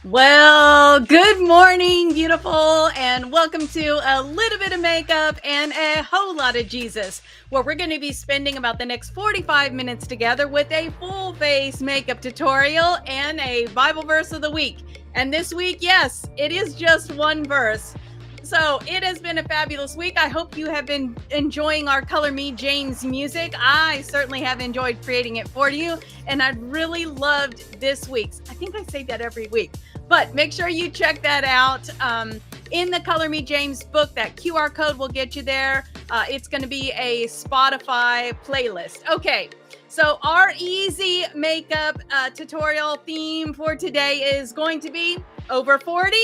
Well, good morning, beautiful, and welcome to a little bit of makeup and a whole lot of Jesus, where we're going to be spending about the next 45 minutes together with a full face makeup tutorial and a Bible verse of the week. And this week, yes, it is just one verse. So it has been a fabulous week. I hope you have been enjoying our Color Me James music. I certainly have enjoyed creating it for you, and I really loved this week's. I think I say that every week. But make sure you check that out in the Color Me James book. That QR code will get you there. It's going to be a Spotify playlist. Okay, so our easy makeup tutorial theme for today is going to be over 40.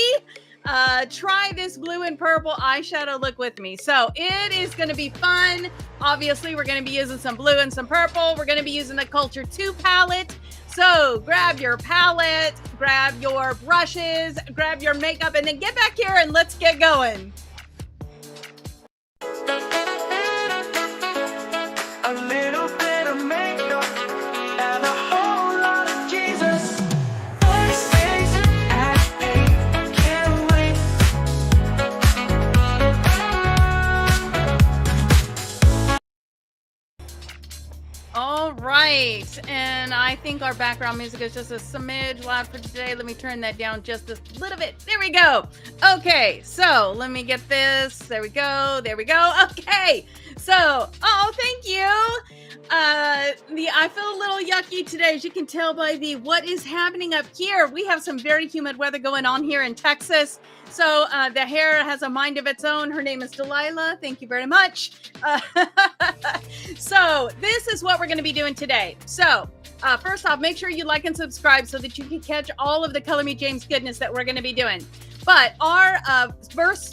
Try this blue and purple eyeshadow look with me. So it is going to be fun. Obviously, we're going to be using some blue and some purple. We're going to be using the Culture 2 palette. So grab your palette, grab your brushes, grab your makeup, and then get back here and let's get going. A little bit of makeup and a whole lot of Jesus. Can't wait. All right, and I think our background music is just a smidge loud for today. Let me turn that down just a little bit. There we go. Okay, so let me get this. There we go. There we go. Okay, so, oh, thank you. I feel a little yucky today, as you can tell by what is happening up here. We have some very humid weather going on here in Texas. So the hair has a mind of its own. Her name is Delilah. Thank you very much. So this is what we're going to be doing today. So first off, make sure you like and subscribe so that you can catch all of the Color Me James goodness that we're going to be doing. But our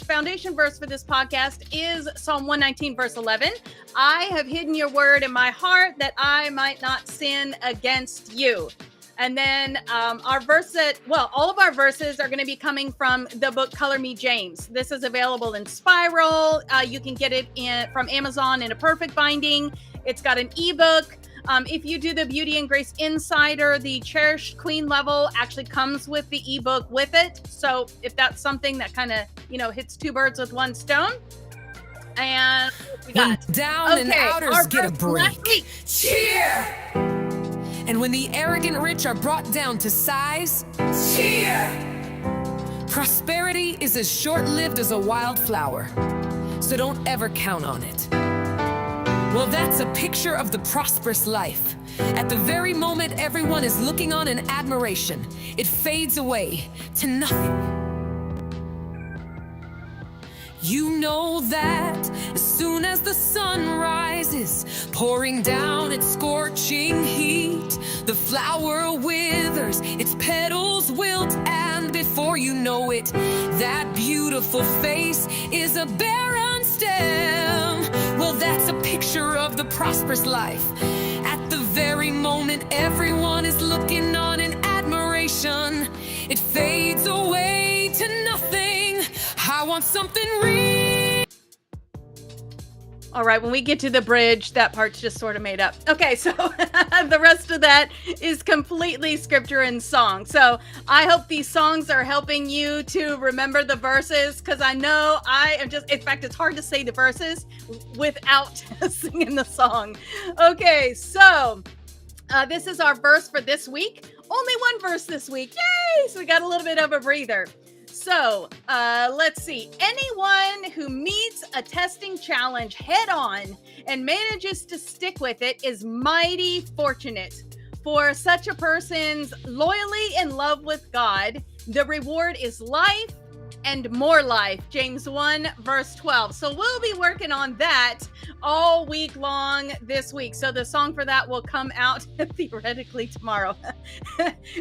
foundation verse for this podcast is Psalm 119, verse 11. I have hidden your word in my heart that I might not sin against you. And then all of our verses are going to be coming from the book Color Me James. This is available in spiral. You can get it from Amazon in a perfect binding. It's got an ebook. If you do the Beauty and Grace Insider, the Cherished Queen level actually comes with the ebook with it. So if that's something that kind of, hits two birds with one stone. And we got down and outers get a break. Cheer! And when the arrogant rich are brought down to size, cheer! Prosperity is as short-lived as a wildflower, so don't ever count on it. Well, that's a picture of the prosperous life. At the very moment everyone is looking on in admiration, it fades away to nothing. You know that as soon as the sun rises, pouring down its scorching heat, the flower withers, its petals wilt, and before you know it, that beautiful face is a barren stem. Well, that's a picture of the prosperous life. At the very moment everyone is looking on in admiration, it fades away to nothing. I want something real. All right, when we get to the bridge, that part's just sort of made up. Okay, so the rest of that is completely scripture and song. So I hope these songs are helping you to remember the verses, because I know in fact, it's hard to say the verses without singing the song. Okay, so this is our verse for this week. Only one verse this week. Yay! So we got a little bit of a breather. So let's see. Anyone who meets a testing challenge head on and manages to stick with it is mighty fortunate. For such a person's loyally in love with God, the reward is life and more life. James 1, verse 12. So we'll be working on that all week long this week. So the song for that will come out theoretically tomorrow.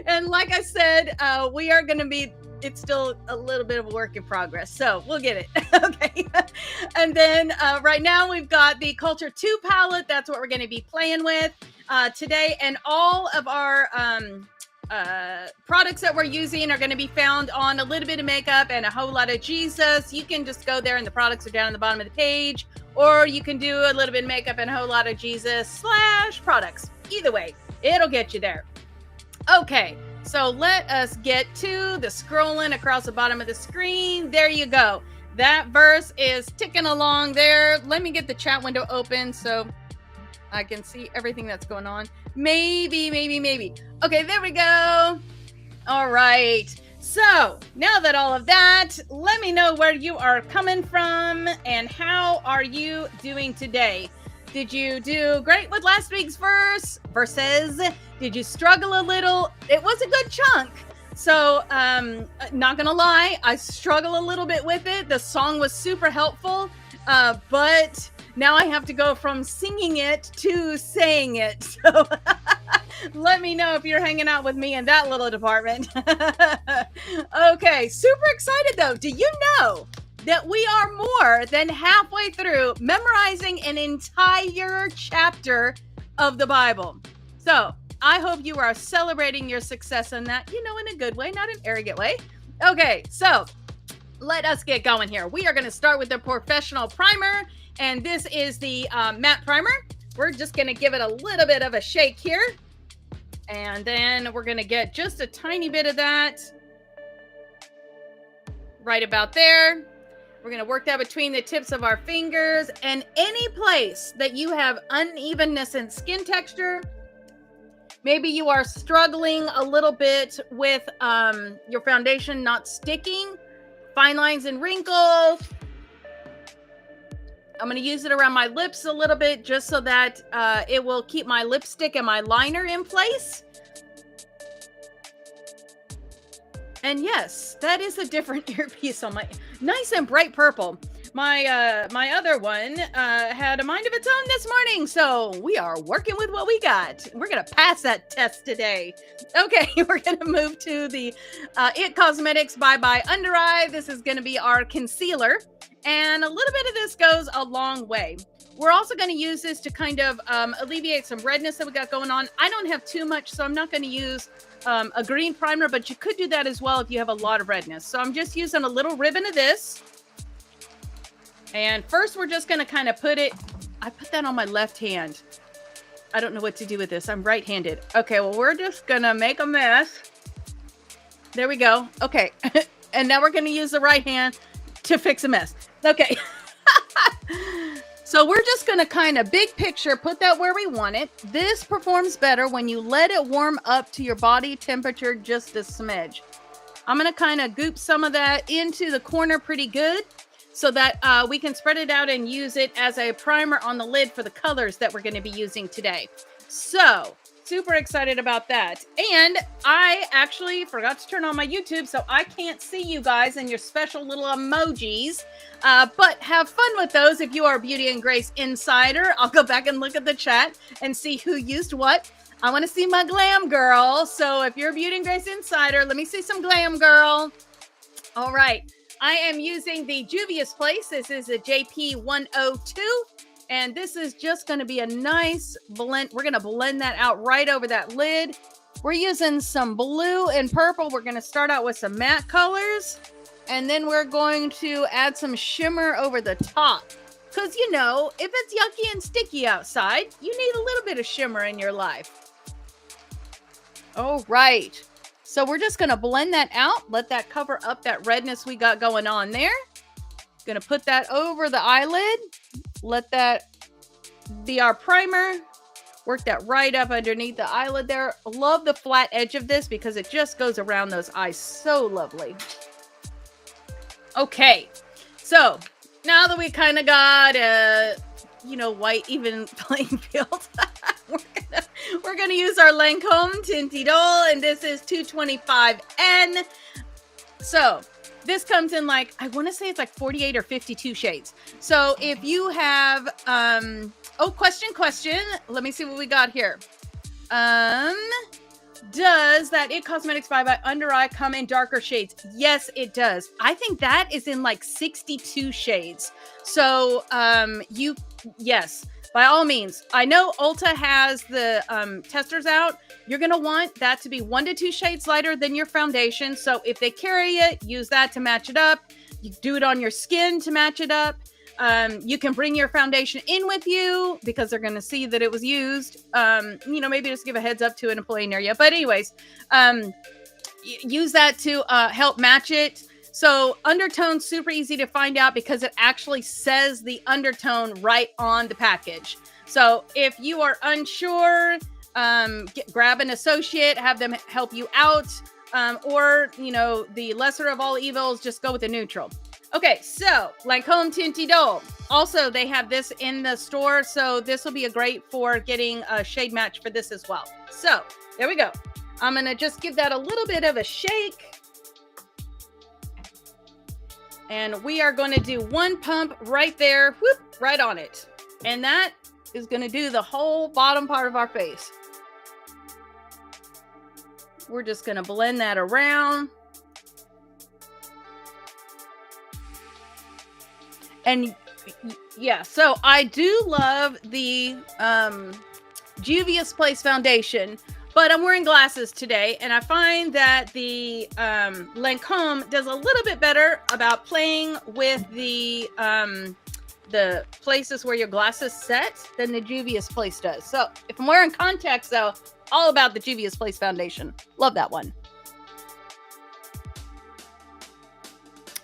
And like I said, we are going to be, it's still a little bit of a work in progress, so we'll get it. Okay. And then right now we've got the Culture 2 palette. That's what we're going to be playing with today. And all of our products that we're using are going to be found on A Little Bit of Makeup and A Whole Lot of Jesus. You can just go there and the products are down at the bottom of the page, or you can do A Little Bit of Makeup and A Whole Lot of Jesus / products. Either way, it'll get you there. Okay, So let us get to the scrolling across the bottom of the screen. There you go. That verse is ticking along there. Let me get the chat window open so I can see everything that's going on. Maybe. Okay, there we go. All right. So now that all of that, let me know where you are coming from and how are you doing today? Did you do great with last week's verses? Did you struggle a little? It was a good chunk. So, not gonna lie, I struggle a little bit with it. The song was super helpful, but now I have to go from singing it to saying it. So let me know if you're hanging out with me in that little department. Okay, super excited though. Do you know that we are more than halfway through memorizing an entire chapter of the Bible? So I hope you are celebrating your success in that, in a good way, not an arrogant way. Okay, so let us get going here. We are going to start with the professional primer, and this is the matte primer. We're just going to give it a little bit of a shake here, and then we're going to get just a tiny bit of that right about there. We're going to work that between the tips of our fingers, and any place that you have unevenness in skin texture. Maybe you are struggling a little bit with your foundation not sticking, fine lines and wrinkles. I'm going to use it around my lips a little bit just so that it will keep my lipstick and my liner in place. And yes, that is a different earpiece on my nice and bright purple. My other one had a mind of its own this morning, so we are working with what we got. We're gonna pass that test today. Okay, we're gonna move to the It Cosmetics Bye Bye Under Eye. This is gonna be our concealer, and a little bit of this goes a long way. We're also going to use this to kind of alleviate some redness that we got going on. I don't have too much, so I'm not going to use a green primer, but you could do that as well if you have a lot of redness. So I'm just using a little ribbon of this. And first, we're just going to kind of I put that on my left hand. I don't know what to do with this. I'm right-handed. Okay, well, we're just going to make a mess. There we go. Okay. And now we're going to use the right hand to fix a mess. Okay. So we're just going to kind of big picture, put that where we want it. This performs better when you let it warm up to your body temperature just a smidge. I'm going to kind of goop some of that into the corner pretty good so that we can spread it out and use it as a primer on the lid for the colors that we're going to be using today. So super excited about that. And I actually forgot to turn on my YouTube, so I can't see you guys and your special little emojis. But have fun with those if you are a Beauty and Grace insider. I'll go back and look at the chat and see who used what. I want to see my glam girl. So if you're a Beauty and Grace insider, let me see some glam girl. All right. I am using the Juvia's Place. This is a JP 102. And this is just going to be a nice blend. We're going to blend that out right over that lid. We're using some blue and purple. We're going to start out with some matte colors. And then we're going to add some shimmer over the top. Because, if it's yucky and sticky outside, you need a little bit of shimmer in your life. All right. So we're just going to blend that out. Let that cover up that redness we got going on there. Going to put that over the eyelid. Let that be our primer. Work that right up underneath the eyelid there. Love the flat edge of this because it just goes around those eyes so lovely. Okay, so now that we kind of got a, white even playing field, we're gonna use our Lancome Tinty Doll, and this is 225N. So this comes in I want to say it's 48 or 52 shades. So if you have, question. Let me see what we got here. Does that It Cosmetics Bye Bye Under Eye come in darker shades? Yes, it does. I think that is in 62 shades. So, yes, by all means. I know Ulta has the testers out. You're going to want that to be 1 to 2 shades lighter than your foundation. So if they carry it, use that to match it up. You do it on your skin to match it up. You can bring your foundation in with you because they're going to see that it was used. Maybe just give a heads up to an employee near you. But anyways, use that to help match it. So undertone, super easy to find out because it actually says the undertone right on the package. So if you are unsure, grab an associate, have them help you out, or, you know, the lesser of all evils, just go with the neutral. Okay, so Lancome Tinty Doll. Also, they have this in the store, so this will be a great for getting a shade match for this as well. So there we go. I'm going to just give that a little bit of a shake. And we are going to do one pump right there, whoop, right on it. And that is going to do the whole bottom part of our face. We're just going to blend that around. And yeah, so I do love the Juvia's Place foundation, but I'm wearing glasses today, and I find that the Lancome does a little bit better about playing with the places where your glasses set than the Juvia's Place does. So if I'm wearing contacts, though, all about the Juvia's Place foundation. Love that one.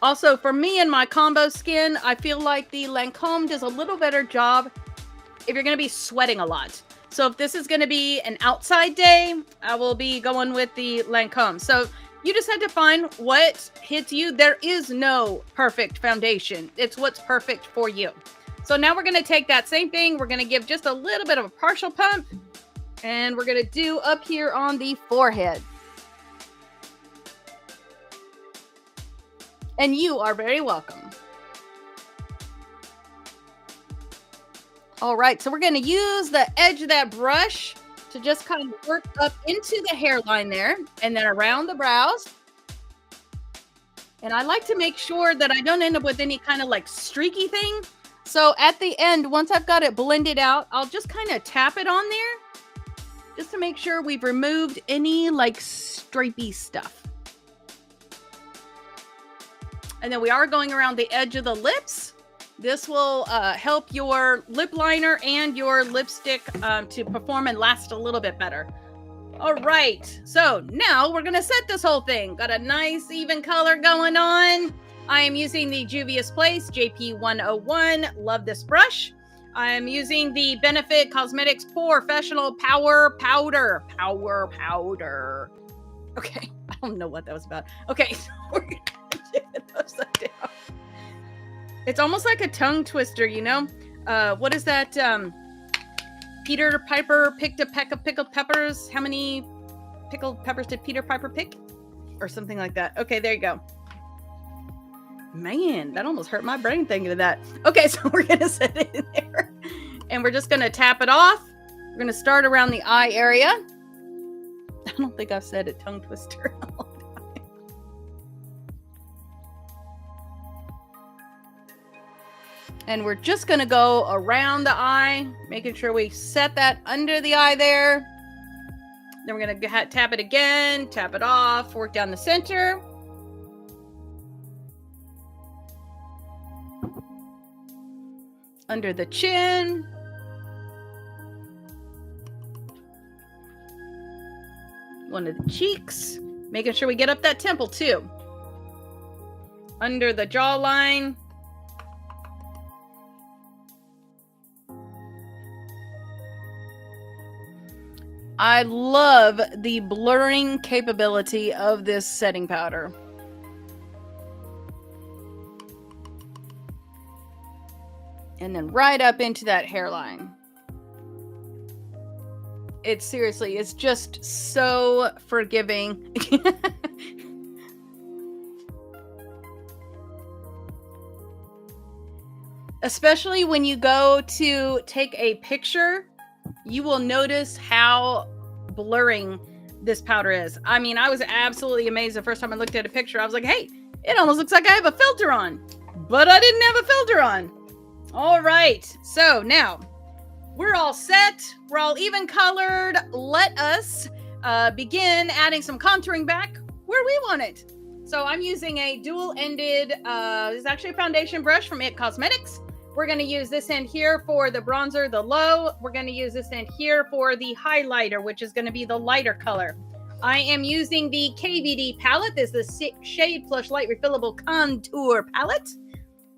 Also, for me and my combo skin, I feel like the Lancome does a little better job if you're going to be sweating a lot. So if this is going to be an outside day, I will be going with the Lancome. So you just have to find what hits you. There is no perfect foundation. It's what's perfect for you. So now we're going to take that same thing. We're going to give just a little bit of a partial pump. And we're going to do up here on the forehead. And you are very welcome. All right, so we're going to use the edge of that brush to just kind of work up into the hairline there and then around the brows. And I like to make sure that I don't end up with any kind of like streaky thing. So at the end, once I've got it blended out, I'll just kind of tap it on there just to make sure we've removed any like stripy stuff. And then we are going around the edge of the lips. This will help your lip liner and your lipstick to perform and last a little bit better. All right, so now we're gonna set this whole thing. Got a nice even color going on. I am using the Juvia's Place JP101. Love this brush. I am using the Benefit Cosmetics Professional Power Powder. Okay, I don't know what that was about. Okay, so we're gonna dip it upside down. It's almost like a tongue twister, you know? What is that? Peter Piper picked a peck of pickled peppers. How many pickled peppers did Peter Piper pick? Or something like that. Okay, there you go. Man, that almost hurt my brain thinking of that. Okay, so we're going to set it in there. And we're just going to tap it off. We're going to start around the eye area. I don't think I've said a tongue twister in a long time. And we're just going to go around the eye, making sure we set that under the eye there. Then we're going to tap it again, tap it off, work down the center. Under the chin. One of the cheeks. Making sure we get up that temple too. Under the jawline. I love the blurring capability of this setting powder. And then right up into that hairline. It's seriously, it's just so forgiving. Especially when you go to take a picture, you will notice how blurring this powder is. I mean, I was absolutely amazed the first time I looked at a picture. I was like, hey, it almost looks like I have a filter on. But I didn't have a filter on. All right, so now we're all set. We're all even colored. Let us begin adding some contouring back where we want it. So I'm using a dual-ended, this is actually a foundation brush from It Cosmetics. We're going to use this end here for the bronzer, the low. We're going to use this end here for the highlighter, which is going to be the lighter color. I am using the KVD palette. This is the Shade Plush Light Refillable Contour Palette.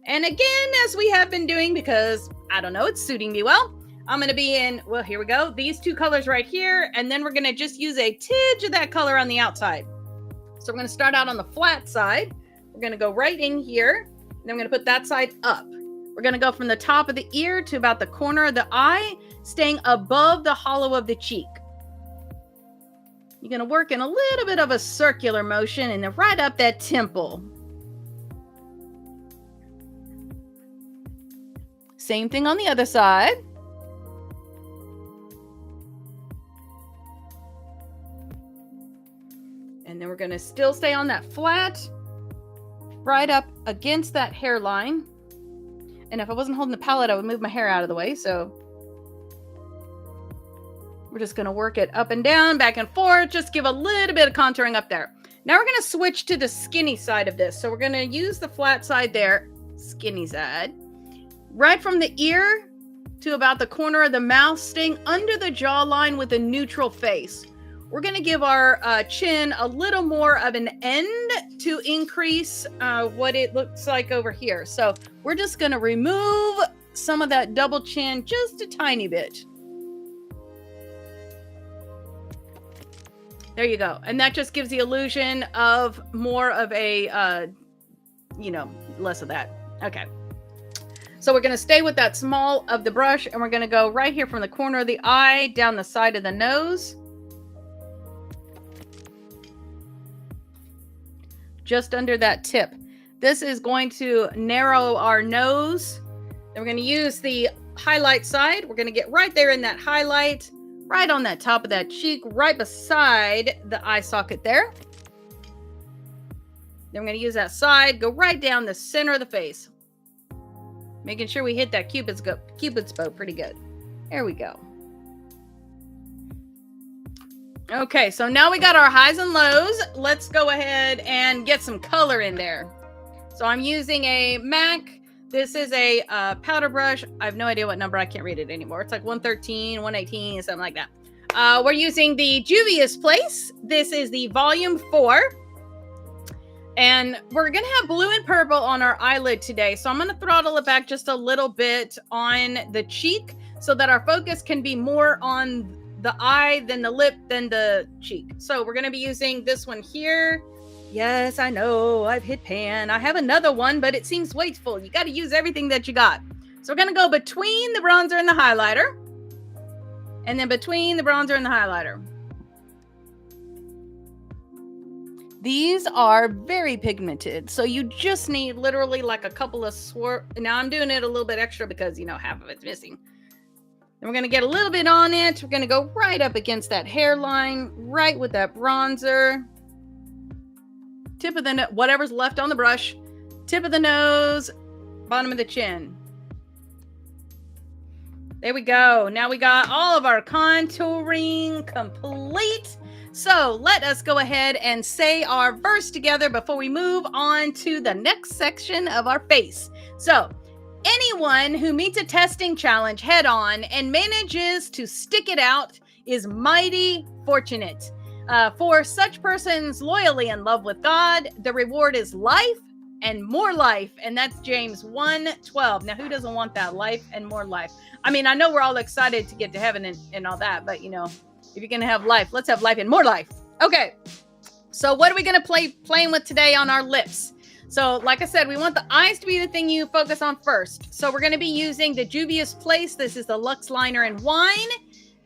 And again, as we have been doing, because I don't know, it's suiting me well, I'm going to be in, well, here we go, these two colors right here, and then we're going to just use a tidge of that color on the outside. So we're going to start out on the flat side. We're going to go right in here, and then we're going to put that side up. We're going to go from the top of the ear to about the corner of the eye, staying above the hollow of the cheek. You're going to work in a little bit of a circular motion and then right up that temple. Same thing on the other side. And then we're going to still stay on that flat, right up against that hairline. And if I wasn't holding the palette, I would move my hair out of the way. So we're just going to work it up and down, back and forth. Just give a little bit of contouring up there. Now we're going to switch to the skinny side of this. So we're going to use the flat side there, skinny side, right from the ear to about the corner of the mouth, staying under the jawline with a neutral face. We're going to give our chin a little more of an end to increase what it looks like over here. So we're just going to remove some of that double chin just a tiny bit. There you go. And that just gives the illusion of more of a, less of that. Okay. So we're going to stay with that small of the brush, and we're going to go right here from the corner of the eye down the side of the nose. Just under that tip. This is going to narrow our nose. Then we're going to use the highlight side. We're going to get right there in that highlight, right on that top of that cheek, right beside the eye socket there. Then we're going to use that side, go right down the center of the face. Making sure we hit that Cupid's bow pretty good. There we go. Okay, so now we got our highs and lows. Let's go ahead and get some color in there. So I'm using a MAC. This is a powder brush. I have no idea what number. I can't read it anymore. It's like 113, 118, something like that. We're using the Juvia's Place. This is the volume 4. And we're going to have blue and purple on our eyelid today. So I'm going to throttle it back just a little bit on the cheek so that our focus can be more on the eye, then the lip, then the cheek. So we're going to be using this one here. Yes, I know, I've hit pan. I have another one, but it seems wasteful. You got to use everything that you got. So we're going to go between the bronzer and the highlighter. And then between the bronzer and the highlighter. These are very pigmented. So you just need literally like a couple of swirls. Now I'm doing it a little bit extra because, half of it's missing. And we're going to get a little bit on it. We're going to go right up against that hairline, right with that bronzer. Tip of the nose, whatever's left on the brush. Tip of the nose, bottom of the chin. There we go. Now we got all of our contouring complete. So let us go ahead and say our verse together before we move on to the next section of our face. So, anyone who meets a testing challenge head on and manages to stick it out is mighty fortunate. For such persons loyally in love with God, the reward is life and more life. And that's James 1:12. Now, who doesn't want that? Life and more life. I mean, I know we're all excited to get to heaven and all that, but if you're going to have life, let's have life and more life. Okay. So what are we going to playing with today on our lips? So like I said, we want the eyes to be the thing you focus on first. So we're going to be using the Juvia's Place. This is the Luxe Liner and Wine.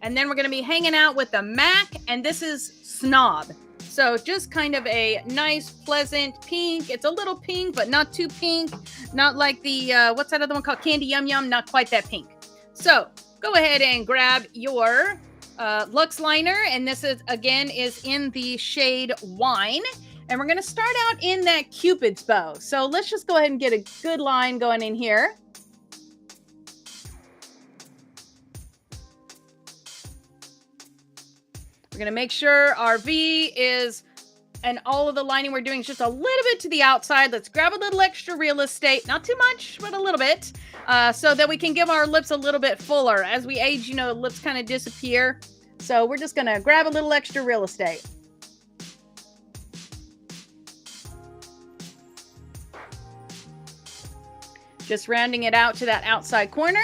And then we're going to be hanging out with the MAC. And this is Snob. So just kind of a nice, pleasant pink. It's a little pink, but not too pink. Not like the, what's that other one called? Candy Yum Yum. Not quite that pink. So go ahead and grab your Luxe Liner. And this is in the shade Wine. And we're going to start out in that Cupid's bow. So let's just go ahead and get a good line going in here. We're going to make sure our V is, and all of the lining we're doing is just a little bit to the outside. Let's grab a little extra real estate. Not too much, but a little bit. So that we can give our lips a little bit fuller. As we age, lips kind of disappear. So we're just going to grab a little extra real estate. Just rounding it out to that outside corner.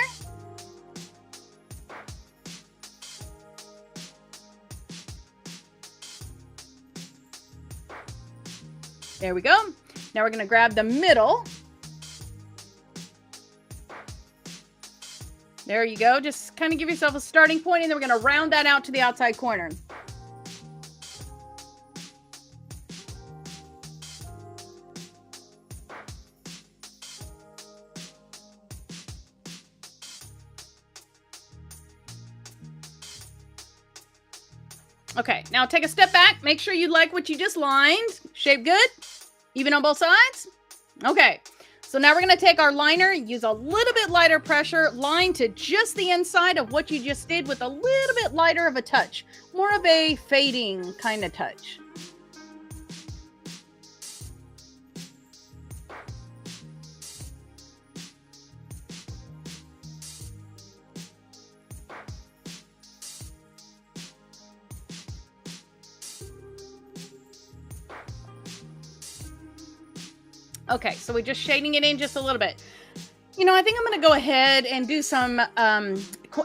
There we go. Now we're going to grab the middle. There you go. Just kind of give yourself a starting point, and then we're going to round that out to the outside corner. Okay, now take a step back. Make sure you like what you just lined. Shape good? Even on both sides? Okay, so now we're going to take our liner, use a little bit lighter pressure, line to just the inside of what you just did with a little bit lighter of a touch. More of a fading kind of touch. Okay, so we're just shading it in just a little bit. You know, I think I'm going to go ahead and do some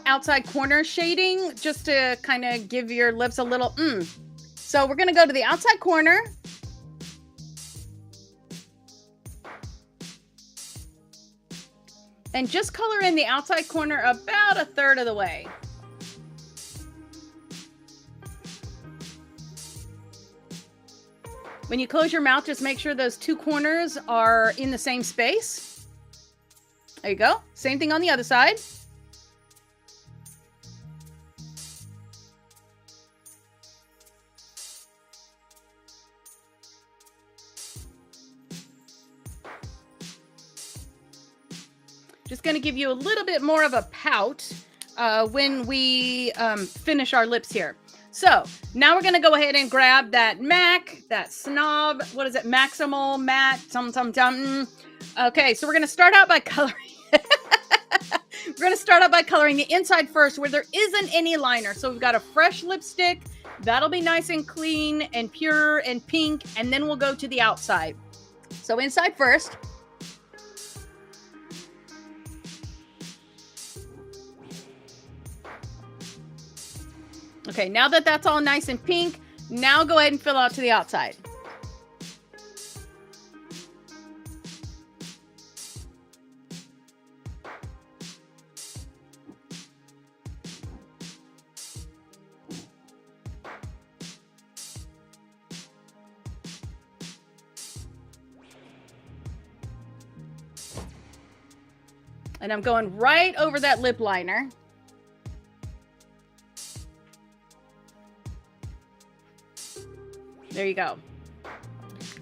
outside corner shading just to kind of give your lips a little So we're going to go to the outside corner. And just color in the outside corner about 1/3 of the way. When you close your mouth, just make sure those two corners are in the same space. There you go. Same thing on the other side. Just going to give you a little bit more of a pout when we finish our lips here. So now we're going to go ahead and grab that MAC, that Snob, what is it? Maximal, Matte, something. Okay, so we're going to start out by coloring. We're going to start out by coloring the inside first where there isn't any liner. So we've got a fresh lipstick. That'll be nice and clean and pure and pink. And then we'll go to the outside. So inside first. Okay, now that that's all nice and pink, now go ahead and fill out to the outside. And I'm going right over that lip liner. There you go.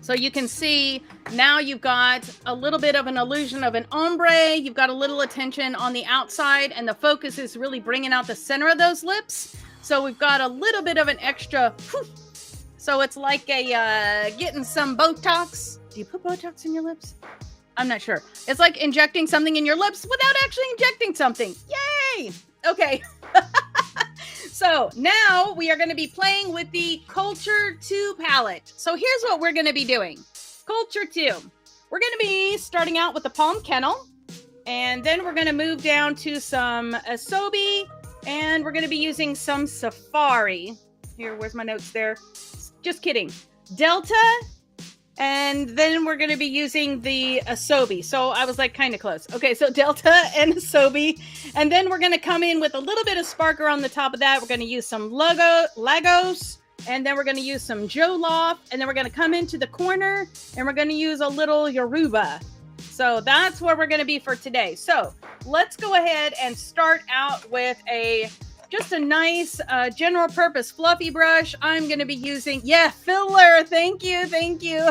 So you can see now you've got a little bit of an illusion of an ombre. You've got a little attention on the outside, and the focus is really bringing out the center of those lips. So we've got a little bit of an extra poof. So it's like a getting some Botox. Do you put Botox in your lips? I'm not sure. It's like injecting something in your lips without actually injecting something. Yay! Okay. So now we are going to be playing with the Culture 2 palette. So here's what we're going to be doing. Culture 2. We're going to be starting out with the Palm Kennel. And then we're going to move down to some Asobi. And we're going to be using some Safari. Here, where's my notes there? Just kidding. Delta. And then we're going to be using the Asobi. So I was like kind of close. Okay, so Delta and Asobi. And then we're going to come in with a little bit of sparkler on the top of that. We're going to use some Lagos. And then we're going to use some Jollof. And then we're going to come into the corner. And we're going to use a little Yoruba. So that's where we're going to be for today. So let's go ahead and start out with just a nice general purpose fluffy brush. I'm going to be using, filler. Thank you.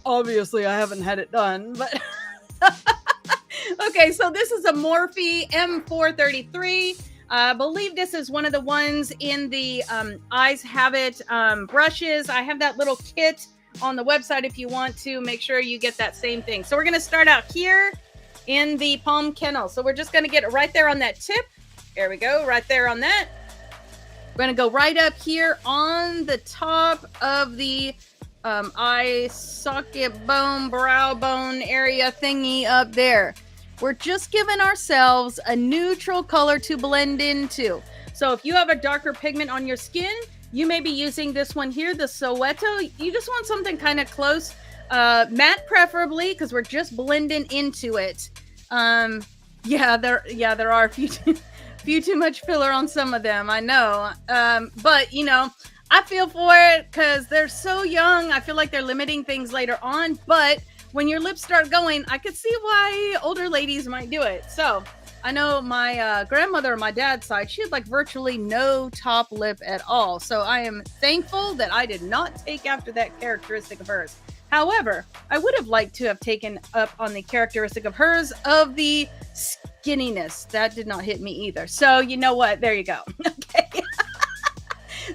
Obviously, I haven't had it done, but okay. So this is a Morphe M433. I believe this is one of the ones in the Eyes Have It brushes. I have that little kit on the website if you want to make sure you get that same thing. So we're going to start out here in the Palm Kennel. So we're just going to get it right there on that tip. There we go, right there on that. We're going to go right up here on the top of the eye socket bone, brow bone area thingy up there. We're just giving ourselves a neutral color to blend into. So if you have a darker pigment on your skin, you may be using this one here, the Soweto. You just want something kind of close, matte preferably, because we're just blending into it. Yeah, there are a few too much filler on some of them, I know. But you know, I feel for it because they're so young. I feel like they're limiting things later on, but when your lips start going, I could see why older ladies might do it. So I know my grandmother on my dad's side, she had like virtually no top lip at all. So I am thankful that I did not take after that characteristic of hers. However, I would have liked to have taken up on the characteristic of hers of the skinniness. That did not hit me either. So you know what? There you go. Okay.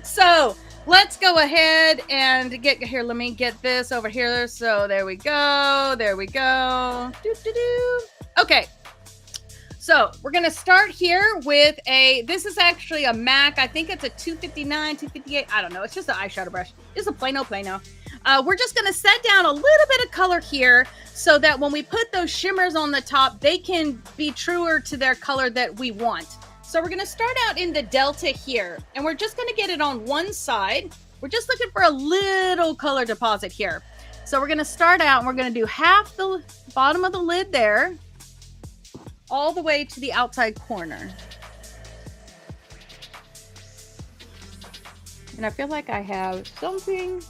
So let's go ahead and get here. Let me get this over here. So there we go. There we go. Okay. So we're going to start here with this is actually a MAC. I think it's a 259, 258. I don't know. It's just an eyeshadow brush. It's a Plano. We're just going to set down a little bit of color here so that when we put those shimmers on the top, they can be truer to their color that we want. So we're going to start out in the Delta here, and we're just going to get it on one side. We're just looking for a little color deposit here. So we're going to start out and we're going to do half the bottom of the lid there, all the way to the outside corner. And I feel like I have something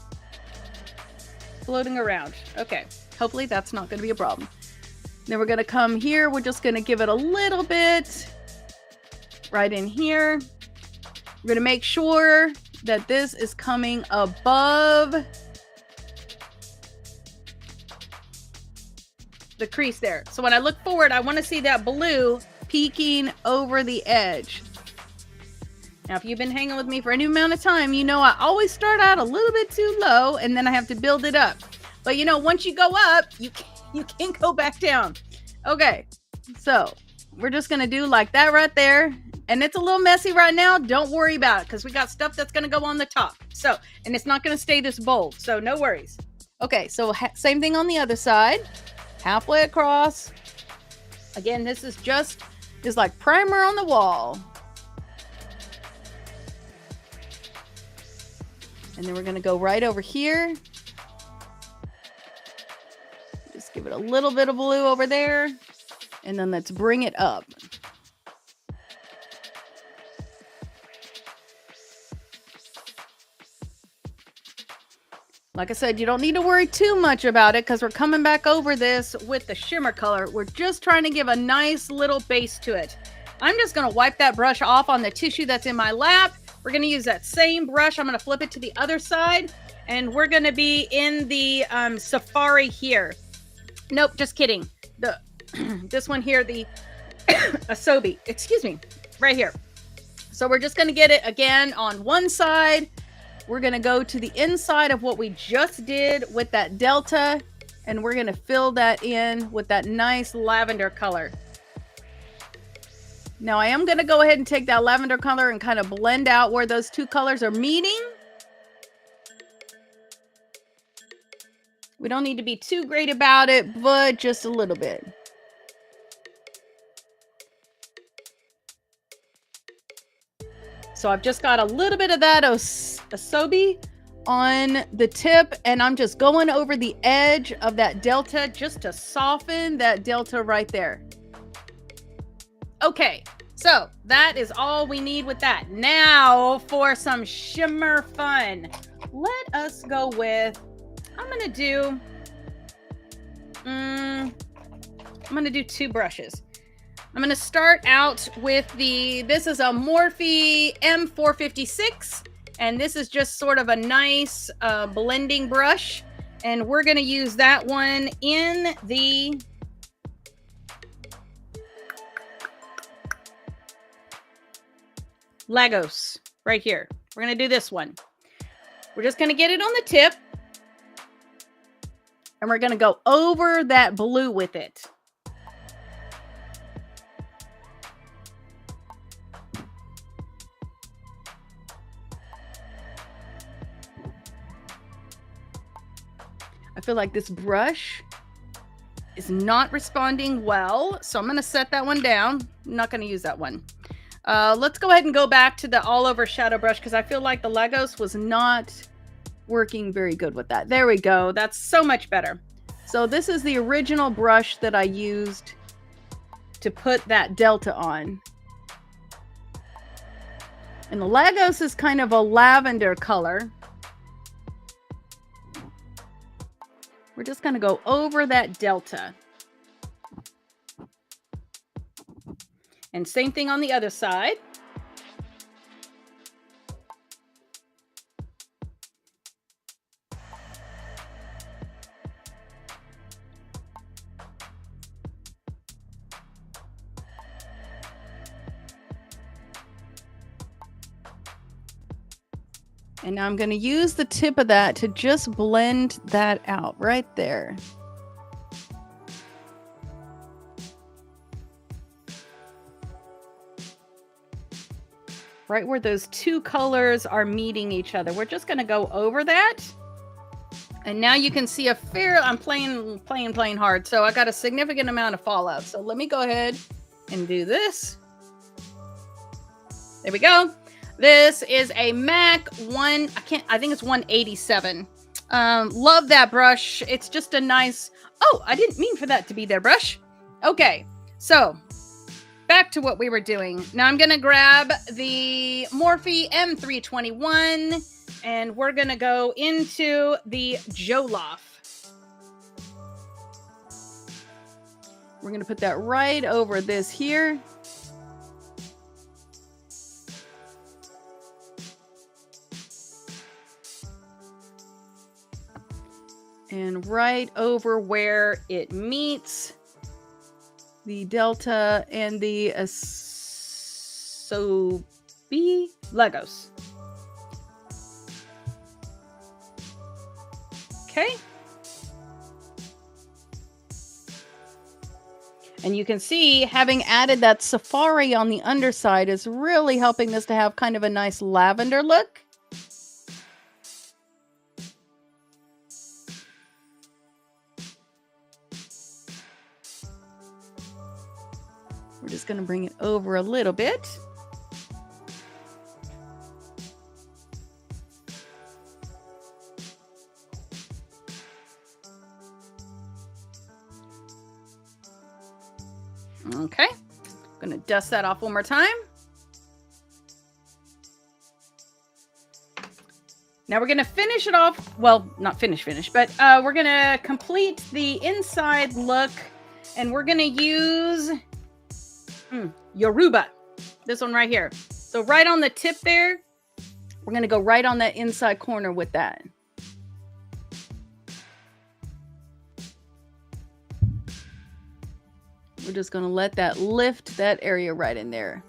floating around. Okay, hopefully that's not going to be a problem. Then we're going to come here. We're just going to give it a little bit right in here. We're going to make sure that this is coming above the crease there. So when I look forward, I want to see that blue peeking over the edge. Now, if you've been hanging with me for any amount of time, you know I always start out a little bit too low and then I have to build it up. But you know, once you go up, you can't go back down. Okay, so we're just going to do like that right there. And it's a little messy right now. Don't worry about it because we got stuff that's going to go on the top. So, and it's not going to stay this bold. So no worries. Okay, so same thing on the other side. Halfway across. Again, this is like primer on the wall. And then we're going to go right over here. Just give it a little bit of blue over there. And then let's bring it up. Like I said, you don't need to worry too much about it because we're coming back over this with the shimmer color. We're just trying to give a nice little base to it. I'm just going to wipe that brush off on the tissue that's in my lap. We're going to use that same brush. I'm going to flip it to the other side. And we're going to be in the Safari here. Nope, just kidding. This one here, the Asobi. Excuse me. Right here. So we're just going to get it again on one side. We're going to go to the inside of what we just did with that Delta, and we're going to fill that in with that nice lavender color. Now I am going to go ahead and take that lavender color and kind of blend out where those two colors are meeting. We don't need to be too great about it, but just a little bit. So I've just got a little bit of that Asobi on the tip, and I'm just going over the edge of that Delta just to soften that Delta right there. Okay, so that is all we need with that. Now for some shimmer fun. Let us go with, I'm going to do two brushes. I'm going to start out with this is a Morphe M456, and this is just sort of a nice blending brush, and we're going to use that one in the Lagos right here. We're going to do this one. We're just going to get it on the tip, and we're going to go over that blue with it. I feel like this brush is not responding well, so I'm going to set that one down. I'm not going to use that one. Let's go ahead and go back to the all over shadow brush because I feel like the Legos was not working very good with that. There we go. That's so much better. So this is the original brush that I used to put that delta on. And the Legos is kind of a lavender color. We're just going to go over that delta. And same thing on the other side. And now I'm going to use the tip of that to just blend that out right there. Right where those two colors are meeting each other. We're just going to go over that. And now you can see a fair, I'm playing hard. So I got a significant amount of fallout. So let me go ahead and do this. There we go. This is a MAC I think it's 187. Love that brush. It's just a nice, oh, I didn't mean for that to be there, brush. Okay, so back to what we were doing. Now I'm going to grab the Morphe M321 and we're going to go into the Jollof. We're going to put that right over this here. And right over where it meets the delta and the Asobi Legos. Okay. And you can see having added that safari on the underside is really helping this to have kind of a nice lavender look. We're just going to bring it over a little bit. Okay, I'm going to dust that off one more time. Now we're going to finish it off. Well, not finish, but we're going to complete the inside look and we're going to use Yoruba, this one right here. So right on the tip there, we're going to go right on that inside corner with that. We're just going to let that lift that area right in there.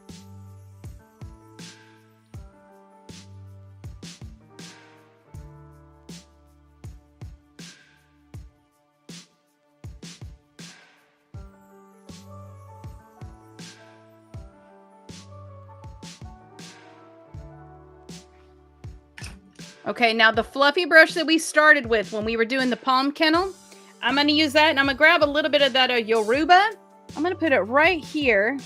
Okay, now the fluffy brush that we started with when we were doing the palm kennel, I'm going to use that and I'm going to grab a little bit of that Yoruba. I'm going to put it right here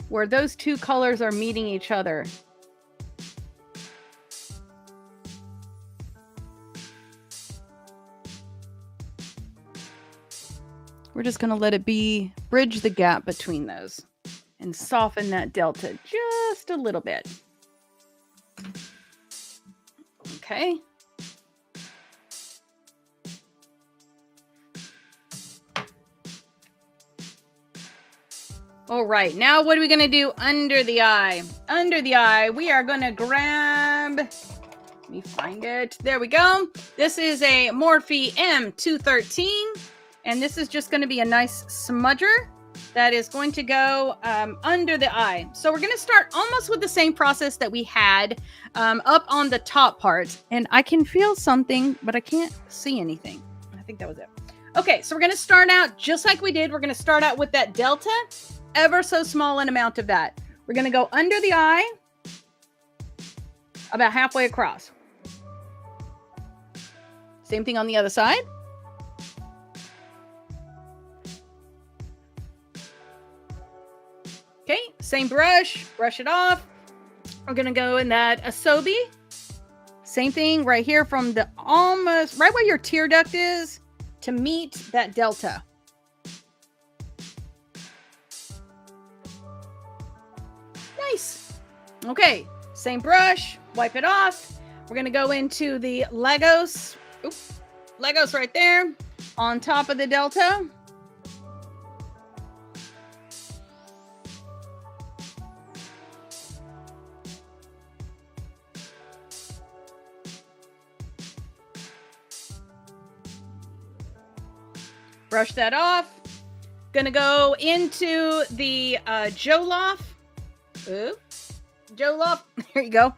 where those two colors are meeting each other. We're just going to let it bridge the gap between those and soften that delta just a little bit. Okay. All right, now what are we going to do under the eye? Under the eye, we are going to grab, let me find it. There we go. This is a Morphe M213, and this is just going to be a nice smudger that is going to go under the eye. So we're going to start almost with the same process that we had up on the top part. And I can feel something, but I can't see anything. I think that was it. Okay, so we're going to start out just like we did. We're going to start out with that delta, ever so small an amount of that. We're going to go under the eye, about halfway across. Same thing on the other side. Okay, same brush, brush it off. We're gonna go in that asobi. Same thing right here from the almost right where your tear duct is to meet that delta. Nice. Okay, same brush, wipe it off. We're gonna go into the Legos. Oops, Legos right there on top of the delta. Brush that off. Gonna go into the Jollof. Ooh, Jollof. There you go.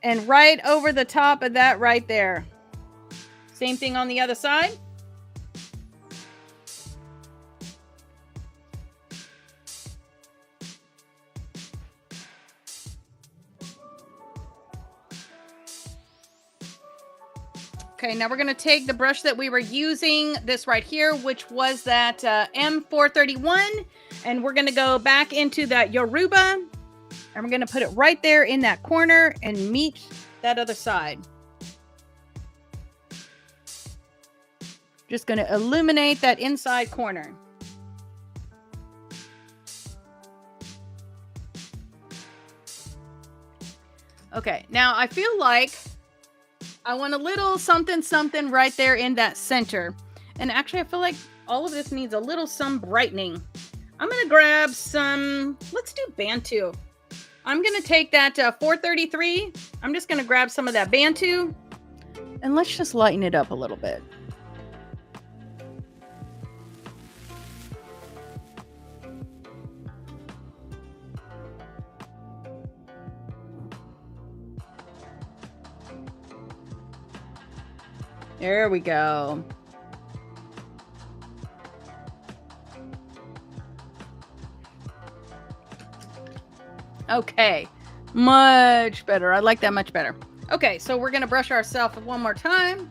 And right over the top of that right there. Same thing on the other side. Okay, now we're going to take the brush that we were using, this right here, which was that M431, and we're going to go back into that Yoruba, and we're going to put it right there in that corner and meet that other side. Just going to illuminate that inside corner. Okay, now I feel like I want a little something something right there in that center. And actually, I feel like all of this needs a little some brightening. I'm going to grab some, let's do Bantu. I'm going to take that 433. I'm just going to grab some of that Bantu. And let's just lighten it up a little bit. There we go. Okay, much better. I like that much better. Okay, so we're going to brush ourselves one more time.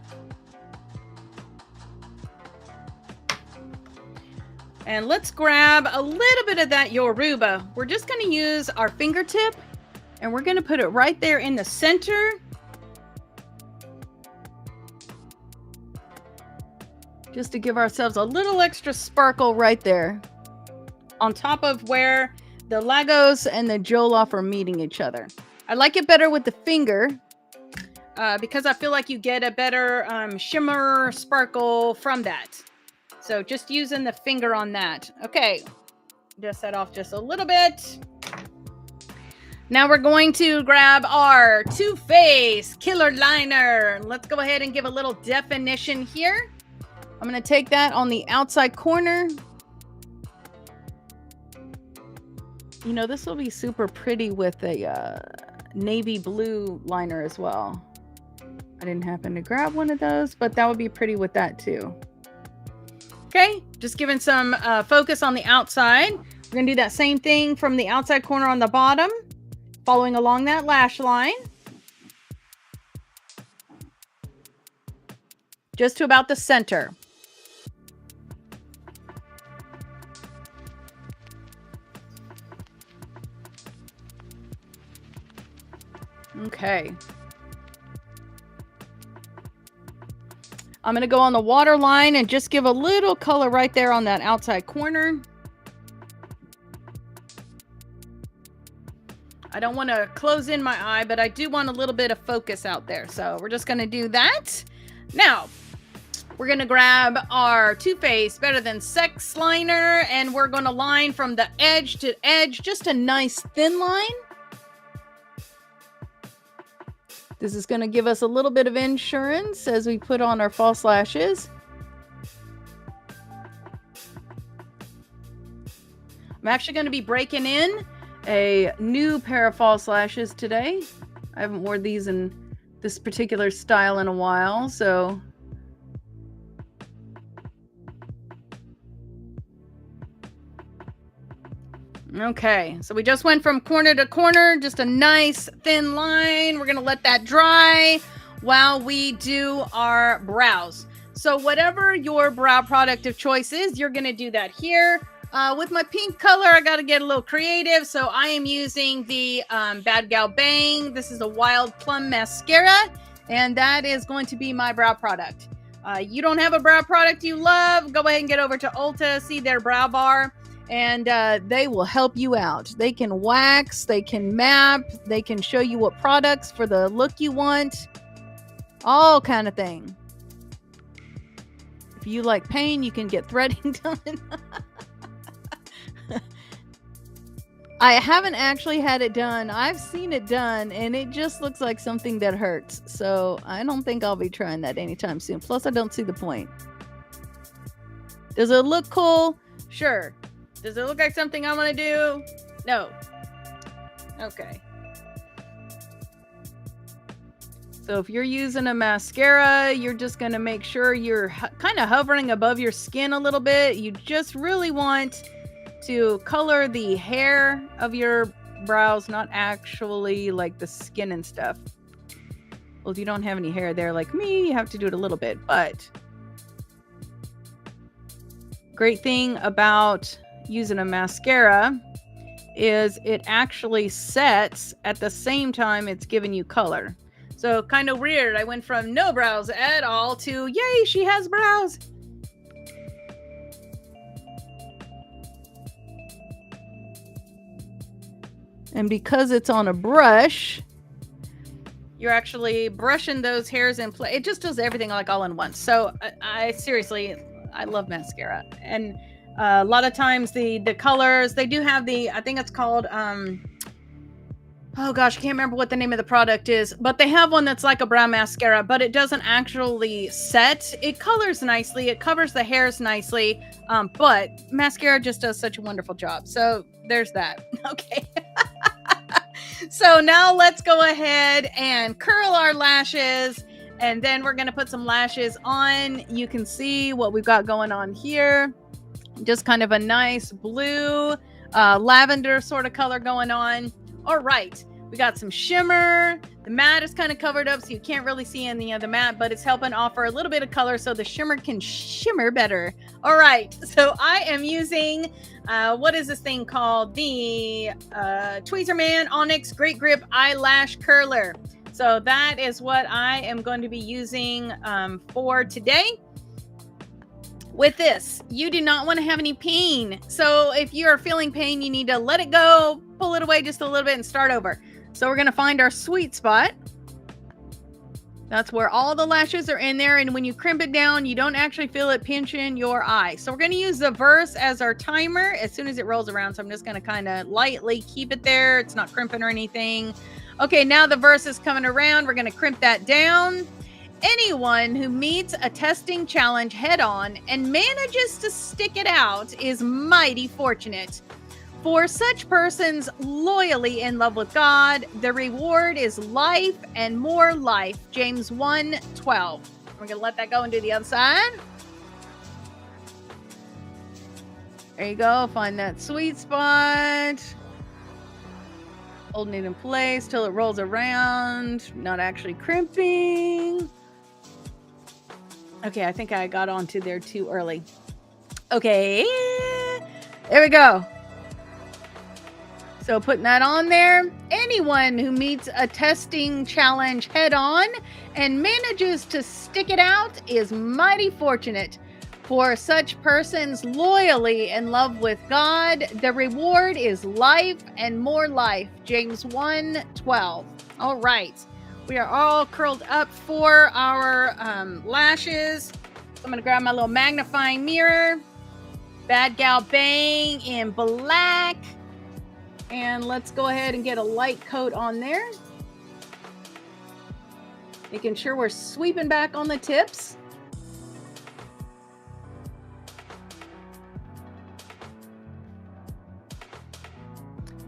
And let's grab a little bit of that Yoruba. We're just going to use our fingertip and we're going to put it right there in the center. Just to give ourselves a little extra sparkle right there on top of where the Legos and the Jollof are meeting each other. I like it better with the finger because I feel like you get a better shimmer sparkle from that. So just using the finger on that. Okay, dust that off just a little bit. Now we're going to grab our Too Faced Killer Liner. Let's go ahead and give a little definition here. I'm going to take that on the outside corner. You know, this will be super pretty with a navy blue liner as well. I didn't happen to grab one of those, but that would be pretty with that too. Okay, just giving some focus on the outside. We're going to do that same thing from the outside corner on the bottom, following along that lash line. Just to about the center. Okay. I'm going to go on the water line and just give a little color right there on that outside corner. I don't want to close in my eye, but I do want a little bit of focus out there. So we're just going to do that. Now, we're going to grab our Too Faced Better Than Sex liner, and we're going to line from the edge to edge, just a nice thin line. This is going to give us a little bit of insurance as we put on our false lashes. I'm actually going to be breaking in a new pair of false lashes today. I haven't worn these in this particular style in a while, so okay, so we just went from corner to corner, just a nice thin line. We're going to let that dry. while we do our brows. So whatever your brow product of choice is, you're going to do that here. With my pink color, I got to get a little creative. So I am using the Bad Gal Bang. This is a Wild Plum Mascara, and that is going to be my brow product. You don't have a brow product you love, go ahead and get over to Ulta, see their brow bar, and they will help you out. They can wax, they can map, they can show you what products for the look you want, all kind of thing. If you like pain, you can get threading done. I haven't actually had it done. I've seen it done, and it just looks like something that hurts. So I don't think I'll be trying that anytime soon. Plus, I don't see the point. Does it look cool? Sure. Does it look like something I want to do? No. Okay. So if you're using a mascara, you're just going to make sure you're kind of hovering above your skin a little bit. You just really want to color the hair of your brows, not actually like the skin and stuff. Well, if you don't have any hair there like me, you have to do it a little bit. But great thing about using a mascara is it actually sets at the same time it's giving you color. So kind of weird. I went from no brows at all to, yay, she has brows. And because it's on a brush, you're actually brushing those hairs in place. It just does everything like all in once. So I seriously, I love mascara. And a lot of times the colors, they do have the, I think it's called, oh gosh, I can't remember what the name of the product is, but they have one that's like a brow mascara, but it doesn't actually set. It colors nicely. It covers the hairs nicely. But mascara just does such a wonderful job. So there's that. Okay. So now let's go ahead and curl our lashes, and then we're going to put some lashes on. You can see what we've got going on here. Just kind of a nice blue, lavender sort of color going on. All right, we got some shimmer. The matte is kind of covered up, so you can't really see any of the matte, but it's helping offer a little bit of color so the shimmer can shimmer better. All right, so I am using, what is this thing called? The Tweezerman Onyx Great Grip Eyelash Curler. So that is what I am going to be using for today. With this, you do not want to have any pain. So if you are feeling pain, you need to let it go, pull it away just a little bit, and start over. So we're going to find our sweet spot. That's where all the lashes are in there. And when you crimp it down, you don't actually feel it pinching your eye. So we're going to use the verse as our timer as soon as it rolls around. So I'm just going to kind of lightly keep it there. It's not crimping or anything. Okay, now the verse is coming around. We're going to crimp that down. Anyone who meets a testing challenge head on and manages to stick it out is mighty fortunate. For such persons loyally in love with God, the reward is life and more life. James 1:12. We're going to let that go and do the other side. There you go. Find that sweet spot. Holding it in place till it rolls around. Not actually crimping. Okay, I think I got onto there too early. Okay, there we go. So putting that on there. Anyone who meets a testing challenge head on and manages to stick it out is mighty fortunate. For such persons loyally in love with God, the reward is life and more life. James 1:12. All right. We are all curled up for our lashes. So I'm going to grab my little magnifying mirror. Bad Gal Bang in black. And let's go ahead and get a light coat on there. Making sure we're sweeping back on the tips.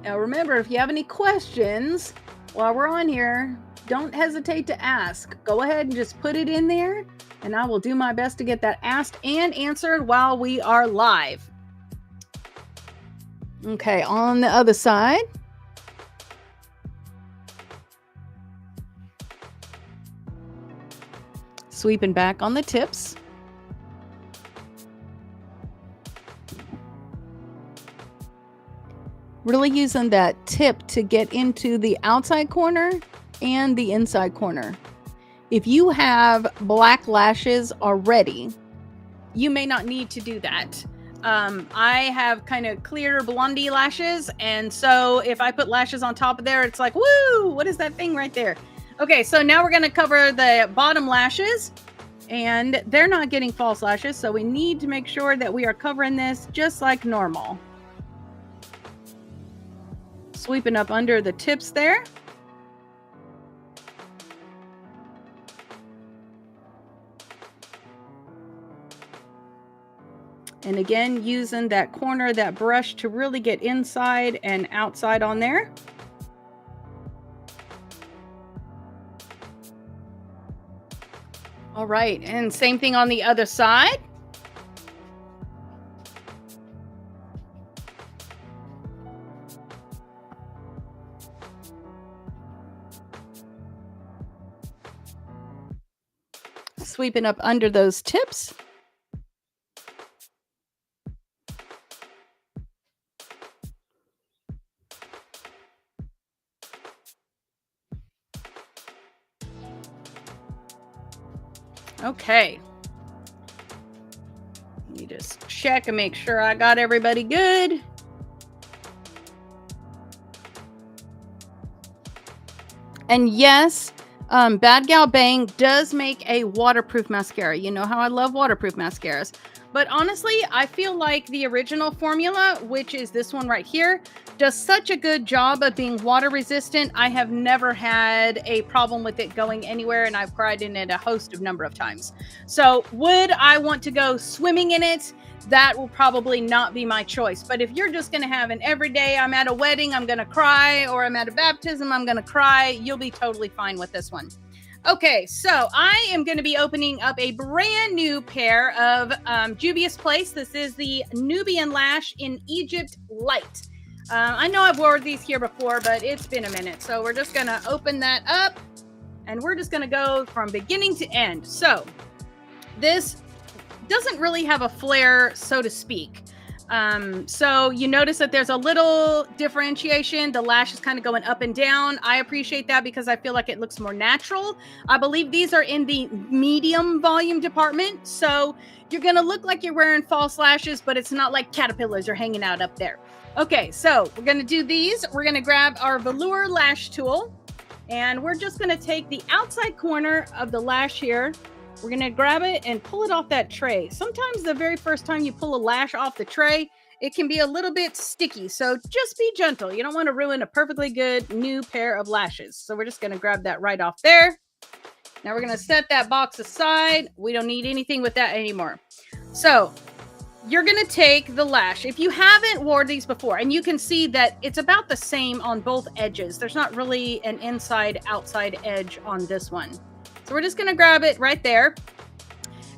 Now remember, if you have any questions while we're on here, don't hesitate to ask. Go ahead and just put it in there, and I will do my best to get that asked and answered while we are live. Okay, on the other side. Sweeping back on the tips. Really using that tip to get into the outside corner and the inside corner. If you have black lashes already, you may not need to do that. I have kind of clear blondie lashes, and so if I put lashes on top of there, it's like, woo, what is that thing right there? Okay, so now we're going to cover the bottom lashes, and they're not getting false lashes, so we need to make sure that we are covering this just like normal. Sweeping up under the tips there. And again, using that corner, that brush to really get inside and outside on there. All right, and same thing on the other side. Sweeping up under those tips. Okay. Let me just check and make sure I got everybody good. And yes, Bad Gal Bang does make a waterproof mascara. You know how I love waterproof mascaras. But honestly, I feel like the original formula, which is this one right here, does such a good job of being water resistant. I have never had a problem with it going anywhere, and I've cried in it a host of number of times. So would I want to go swimming in it? That will probably not be my choice. But if you're just going to have an everyday, I'm at a wedding, I'm going to cry, or I'm at a baptism, I'm going to cry, you'll be totally fine with this one. Okay, so I am going to be opening up a brand new pair of Juvia's Place. This is the Nubian Lash in Egypt Light. I know I've wore these here before, but it's been a minute. So we're just going to open that up, and we're just going to go from beginning to end. So this doesn't really have a flare, so to speak. So you notice that there's a little differentiation. The lash is kind of going up and down. I appreciate that because I feel like it looks more natural. I believe these are in the medium volume department. So you're going to look like you're wearing false lashes, but it's not like caterpillars are hanging out up there. Okay, so we're going to do these. We're going to grab our velour lash tool, and we're just going to take the outside corner of the lash here. We're going to grab it and pull it off that tray. Sometimes the very first time you pull a lash off the tray, it can be a little bit sticky. So just be gentle. You don't want to ruin a perfectly good new pair of lashes. So we're just going to grab that right off there. Now we're going to set that box aside. We don't need anything with that anymore. So you're going to take the lash. If you haven't worn these before, and you can see that it's about the same on both edges. There's not really an inside-outside edge on this one. So we're just going to grab it right there,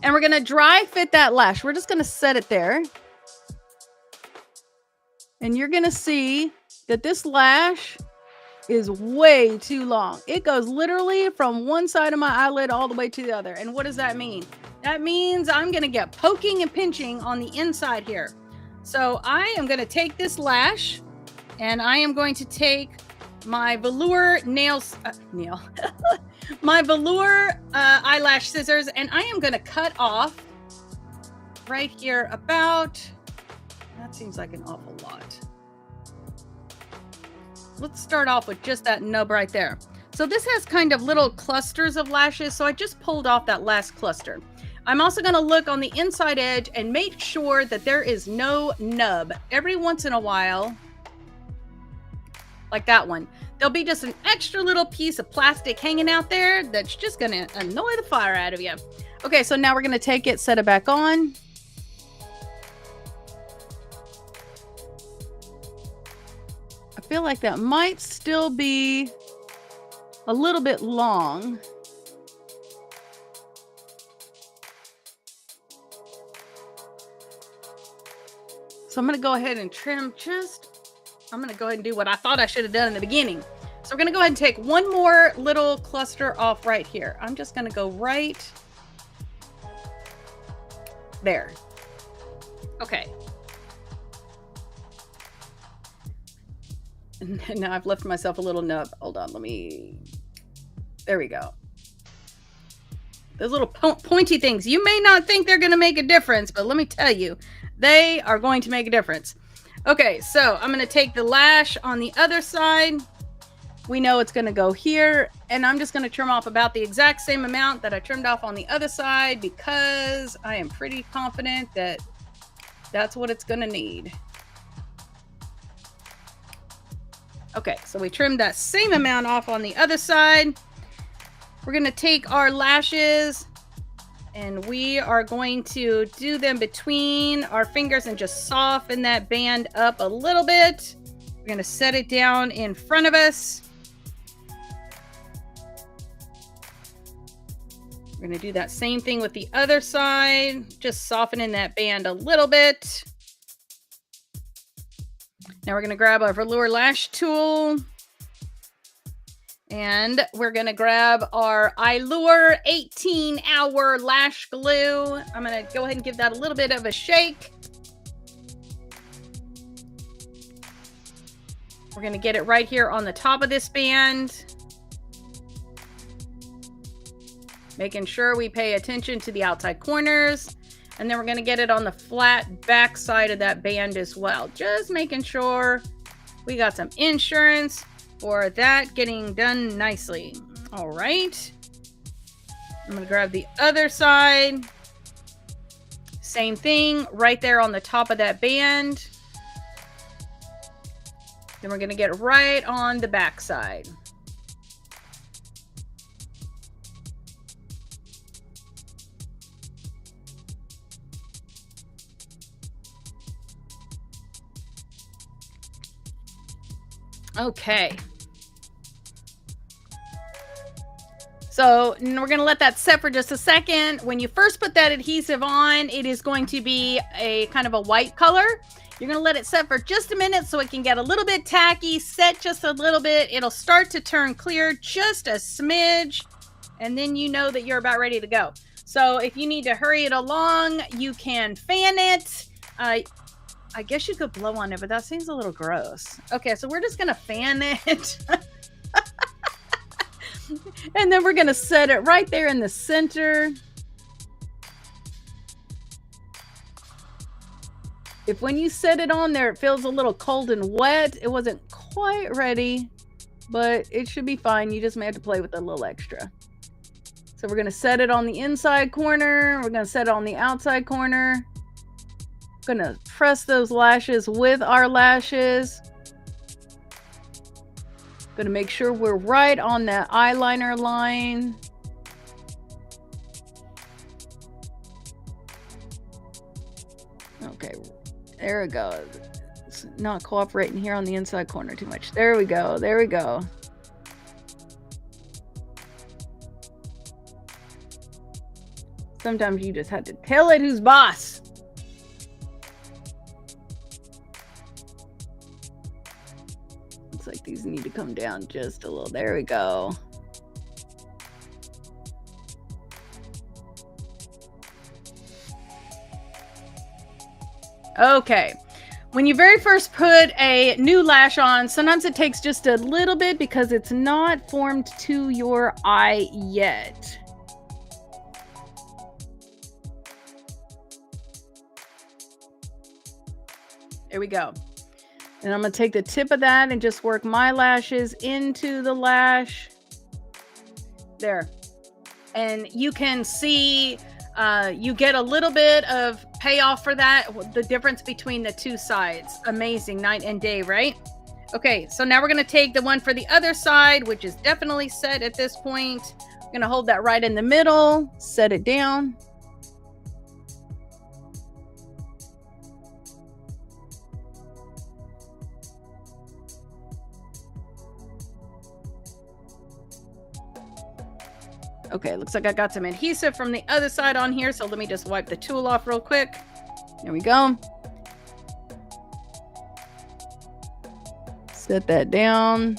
and we're going to dry fit that lash. We're just going to set it there, and you're going to see that this lash is way too long. It goes literally from one side of my eyelid all the way to the other. And what does that mean? That means I'm going to get poking and pinching on the inside here. So I am going to take this lash, and I am going to take my velour my velour eyelash scissors, and I am going to cut off right here about, that seems like an awful lot. Let's start off with just that nub right there. So this has kind of little clusters of lashes, so I just pulled off that last cluster. I'm also going to look on the inside edge and make sure that there is no nub. Every once in a while, like that one, there'll be just an extra little piece of plastic hanging out there that's just going to annoy the fire out of you. Okay, so now we're going to take it, set it back on. I feel like that might still be a little bit long. So I'm going to go ahead and trim I'm going to go ahead and do what I thought I should have done in the beginning. So we're going to go ahead and take one more little cluster off right here. I'm just going to go right There. Okay. And now I've left myself a little nub. Hold on, there we go. Those little pointy things, you may not think they're going to make a difference, but let me tell you, they are going to make a difference. Okay, so I'm going to take the lash on the other side. We know it's going to go here, and I'm just going to trim off about the exact same amount that I trimmed off on the other side because I am pretty confident that that's what it's going to need. Okay, so we trimmed that same amount off on the other side. We're going to take our lashes and we are going to do them between our fingers and just soften that band up a little bit. We're going to set it down in front of us. We're going to do that same thing with the other side, just softening that band a little bit. Now we're going to grab our velour lash tool. And we're going to grab our Allure 18-hour lash glue. I'm going to go ahead and give that a little bit of a shake. We're going to get it right here on the top of this band. Making sure we pay attention to the outside corners. And then we're going to get it on the flat back side of that band as well. Just making sure we got some insurance for that getting done nicely. All right. I'm going to grab the other side. Same thing right there on the top of that band. Then we're going to get right on the back side. Okay. So we're going to let that set for just a second. When you first put that adhesive on, it is going to be a kind of a white color. You're going to let it set for just a minute so it can get a little bit tacky, set just a little bit. It'll start to turn clear just a smidge, and then you know that you're about ready to go. So if you need to hurry it along, you can fan it. I guess you could blow on it, but that seems a little gross. Okay, so we're just going to fan it. And then we're going to set it right there in the center. If when you set it on there, it feels a little cold and wet, it wasn't quite ready, but it should be fine. You just may have to play with it a little extra. So we're going to set it on the inside corner. We're going to set it on the outside corner. Going to press those lashes with our lashes. Going to make sure we're right on that eyeliner line. Okay, there we go. It's not cooperating here on the inside corner too much. There we go. There we go. Sometimes you just have to tell it who's boss. Looks like these need to come down just a little. There we go. Okay. When you very first put a new lash on, sometimes it takes just a little bit because it's not formed to your eye yet. There we go. And I'm going to take the tip of that and just work my lashes into the lash. There. And you can see you get a little bit of payoff for that. The difference between the two sides. Amazing. Night and day, right? Okay, so now we're going to take the one for the other side, which is definitely set at this point. I'm going to hold that right in the middle. Set it down. Okay, looks like I got some adhesive from the other side on here, so let me just wipe the tool off real quick. There we go. Set that down.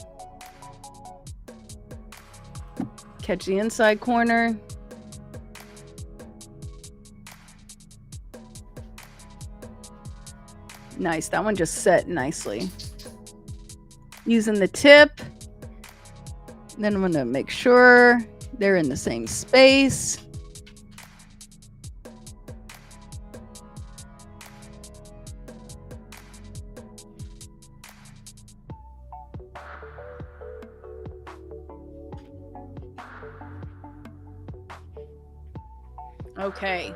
Catch the inside corner. Nice. That one just set nicely. Using the tip. Then I'm going to make sure they're in the same space. Okay,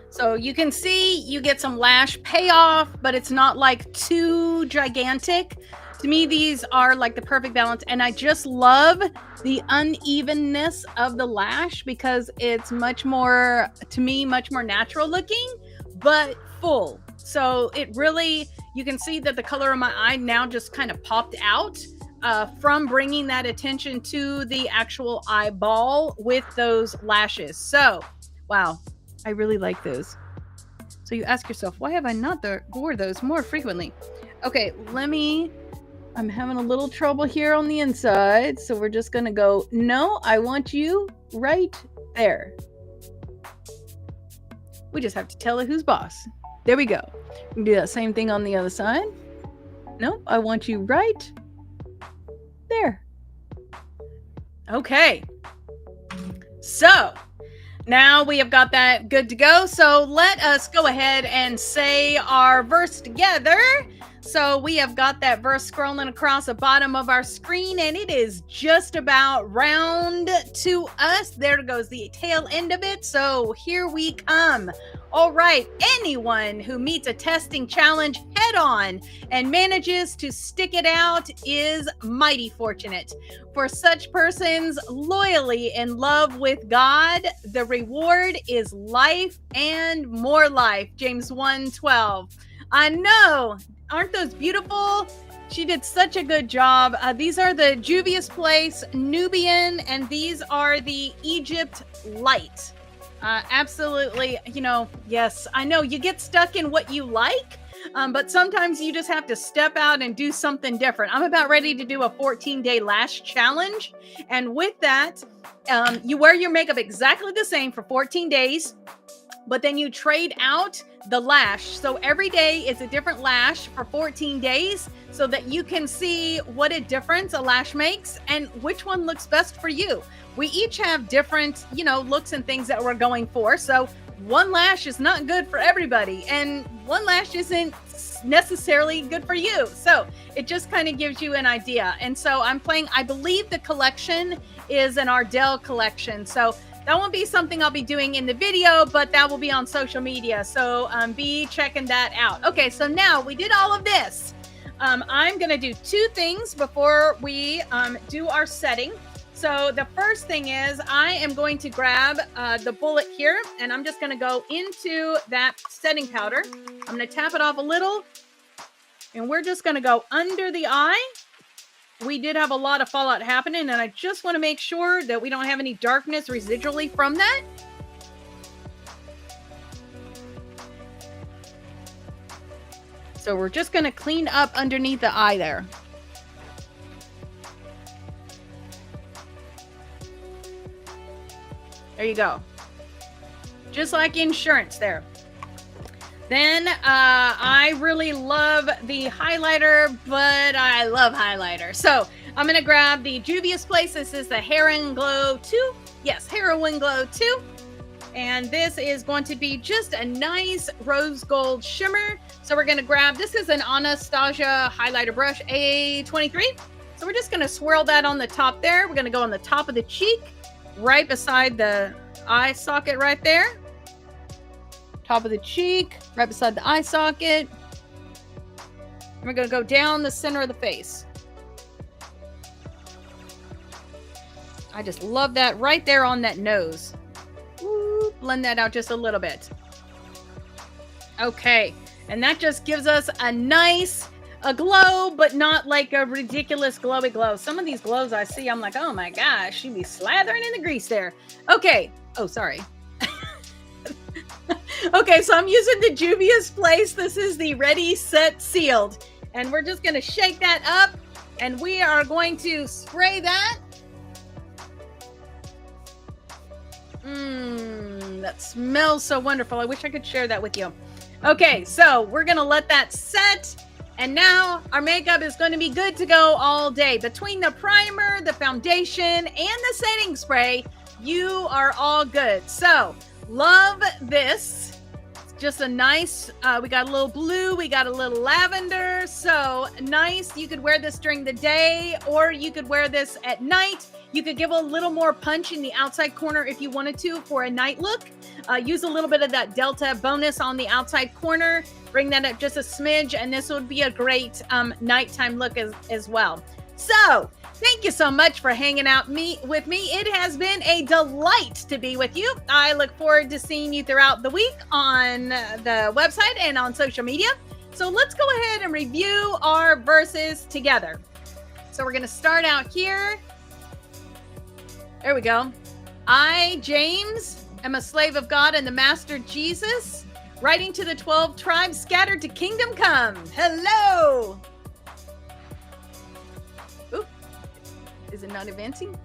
so you can see you get some lash payoff, but it's not like too gigantic. To me, these are like the perfect balance, and I just love the unevenness of the lash because it's much more, to me, much more natural looking, but full. So it really, you can see that the color of my eye now just kind of popped out from bringing that attention to the actual eyeball with those lashes. So wow, I really like those. So you ask yourself, why have I not wore those more frequently? Okay, I'm having a little trouble here on the inside. So we're just going to go, no, I want you right there. We just have to tell it who's boss. There we go. We can do that same thing on the other side. No, I want you right there. Okay. So now we have got that good to go. So let us go ahead and say our verse together. So we have got that verse scrolling across the bottom of our screen, and it is just about round to us. There goes the tail end of it. So here we come. All right. Anyone who meets a testing challenge head on and manages to stick it out is mighty fortunate. For such persons loyally in love with God, the reward is life and more life. James 1:12. I know. Aren't those beautiful? She did such a good job. These are the Juvia's Place Nubian, and these are the Egypt Light. Absolutely. Yes, I know you get stuck in what you like, but sometimes you just have to step out and do something different. I'm about ready to do a 14-day lash challenge. And with that, you wear your makeup exactly the same for 14 days, but then you trade out the lash. So every day is a different lash for 14 days so that you can see what a difference a lash makes and which one looks best for you. We each have different, looks and things that we're going for. So one lash is not good for everybody, and one lash isn't necessarily good for you. So it just kind of gives you an idea. And so I'm playing, I believe the collection is an Ardell collection. So that won't be something I'll be doing in the video, but that will be on social media. So be checking that out. Okay, so now we did all of this. I'm going to do two things before we do our setting. So the first thing is I am going to grab the bullet here, and I'm just going to go into that setting powder. I'm going to tap it off a little, and we're just going to go under the eye. We did have a lot of fallout happening, and I just want to make sure that we don't have any darkness residually from that. So we're just going to clean up underneath the eye there. There you go. Just like insurance there. Then I really love the highlighter, but I love highlighter. So I'm going to grab the Juvia's Place. This is the Heroin Glow 2. Yes, Heroin Glow 2. And this is going to be just a nice rose gold shimmer. So we're going to grab, this is an Anastasia highlighter brush, A23. So we're just going to swirl that on the top there. We're going to go on the top of the cheek, right beside the eye socket right there. Top of the cheek, right beside the eye socket. And we're going to go down the center of the face. I just love that right there on that nose. Ooh, blend that out just a little bit. Okay, and that just gives us a nice glow, but not like a ridiculous glowy glow. Some of these glows I see, I'm like, oh my gosh, she'd be slathering in the grease there. Okay. Oh, sorry. Okay, so I'm using the Juvia's Place. This is the Ready, Set, Sealed. And we're just going to shake that up, and we are going to spray that. That smells so wonderful. I wish I could share that with you. Okay, so we're gonna let that set. And now our makeup is going to be good to go all day. Between the primer, the foundation, and the setting spray, you are all good. So, love this. It's just a nice, we got a little blue, we got a little lavender. So nice. You could wear this during the day, or you could wear this at night. You could give a little more punch in the outside corner if you wanted to for a night look. Use a little bit of that Delta bonus on the outside corner. Bring that up just a smidge, and this would be a great nighttime look as well. So, thank you so much for hanging out with me. It has been a delight to be with you. I look forward to seeing you throughout the week on the website and on social media. So let's go ahead and review our verses together. So we're going to start out here. There we go. I, James, am a slave of God and the Master Jesus, writing to the 12 tribes scattered to kingdom come. Hello. Ooh, is it not advancing?